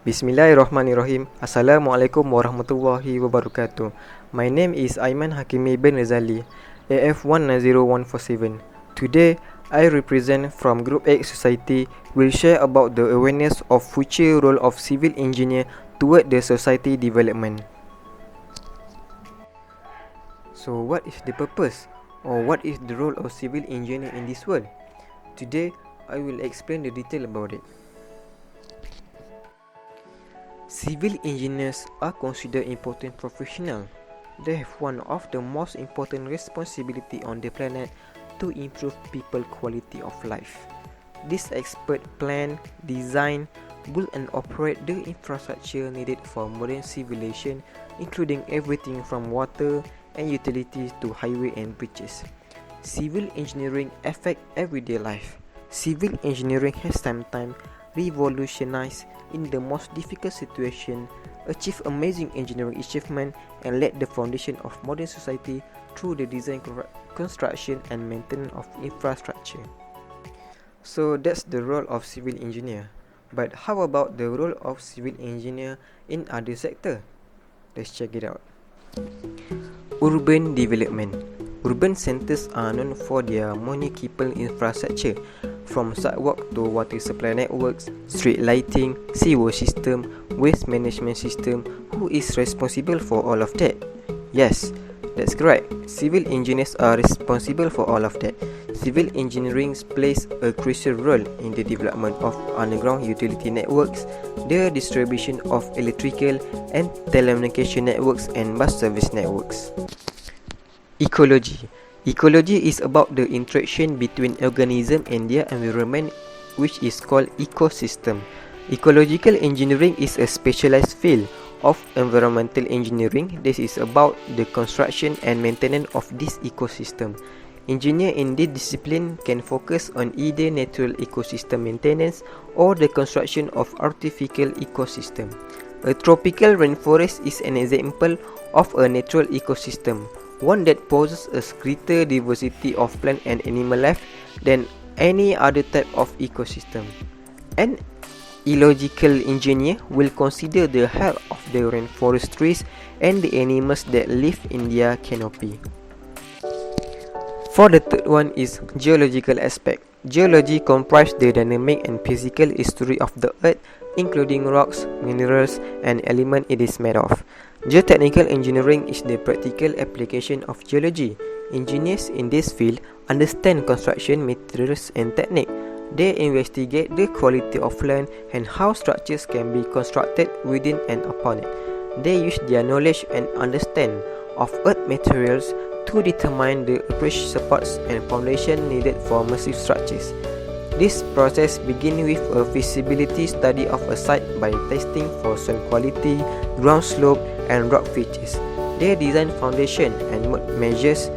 Bismillahirrahmanirrahim. Assalamualaikum warahmatullahi wabarakatuh. My name is Aiman Hakimi bin Razali, AF190147. Today, I represent from Group 8 Society will share about the awareness of future role of civil engineer toward the society development. So what is the purpose or what is the role of civil engineer in this world? Today, I will explain the detail about it. Civil engineers are considered important professionals. They have one of the most important responsibility on the planet to improve people quality of life. These experts plan, design, build and operate the infrastructure needed for modern civilization, including everything from water and utilities to highway and bridges. Civil engineering affects everyday life. Civil engineering has sometimes revolutionized in the most difficult situation, achieve amazing engineering achievement, and laid the foundation of modern society through the design, construction, and maintenance of infrastructure. So that's the role of civil engineer. But how about the role of civil engineer in other sector? Let's check it out. Urban development. Urban centers are known for their municipal infrastructure, from sidewalk to water supply networks, street lighting, sewer system, waste management system. Who is responsible for all of that? Yes, that's correct. Civil engineers are responsible for all of that. Civil engineering plays a crucial role in the development of underground utility networks, the distribution of electrical and telecommunication networks, and bus service networks. Ecology. Ecology is about the interaction between organisms and their environment, which is called ecosystem. Ecological engineering is a specialized field of environmental engineering. This is about the construction and maintenance of this ecosystem. Engineers in this discipline can focus on either natural ecosystem maintenance or the construction of artificial ecosystem. A tropical rainforest is an example of a natural ecosystem, one that poses a greater diversity of plant and animal life than any other type of ecosystem. An ecological engineer will consider the health of the rainforest trees and the animals that live in their canopy. For the third one is geological aspect. Geology comprises the dynamic and physical history of the earth, including rocks, minerals, and elements it is made of. Geotechnical engineering is the practical application of geology. Engineers in this field understand construction materials and technique. They investigate the quality of land and how structures can be constructed within and upon it. They use their knowledge and understanding of earth materials to determine the approach supports and foundation needed for massive structures. This process begins with a feasibility study of a site by testing for soil quality, ground slope, and rock features. They design foundation and measures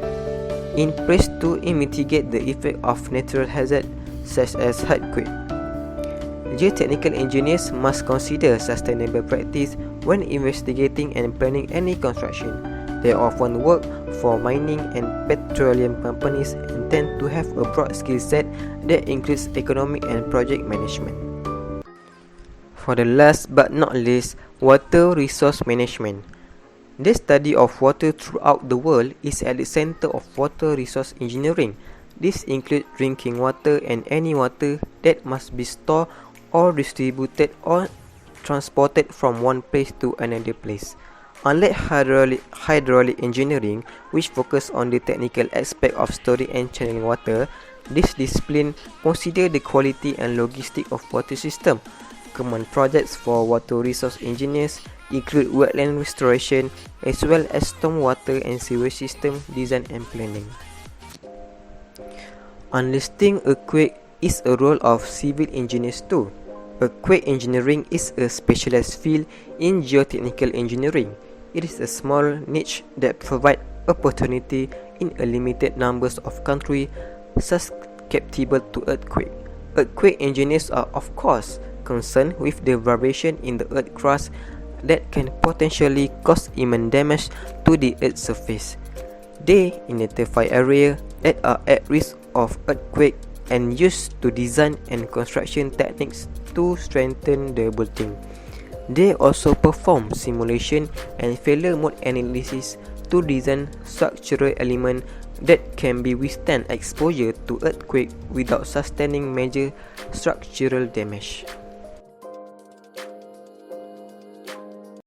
in place to mitigate the effect of natural hazards such as earthquake. Geotechnical engineers must consider sustainable practice when investigating and planning any construction. They often work for mining and petroleum companies and tend to have a broad skill set that includes economic and project management. For the last but not least, water resource management. The study of water throughout the world is at the center of water resource engineering. This includes drinking water and any water that must be stored or distributed or transported from one place to another place. Unlike hydraulic engineering, which focuses on the technical aspect of storing and channeling water, this discipline considers the quality and logistics of water system. Common projects for water resource engineers include wetland restoration as well as stormwater and sewage system design and planning. Understanding earthquake is a role of civil engineers too. Earthquake engineering is a specialized field in geotechnical engineering. It is a small niche that provides opportunity in a limited numbers of countries susceptible to earthquake. Earthquake engineers are of course concerned with the vibration in the earth crust that can potentially cause immense damage to the earth's surface. They identify areas that are at risk of earthquake and used to design and construction techniques to strengthen the building. They also perform simulation and failure mode analysis to design structural elements that can be withstand exposure to earthquake without sustaining major structural damage.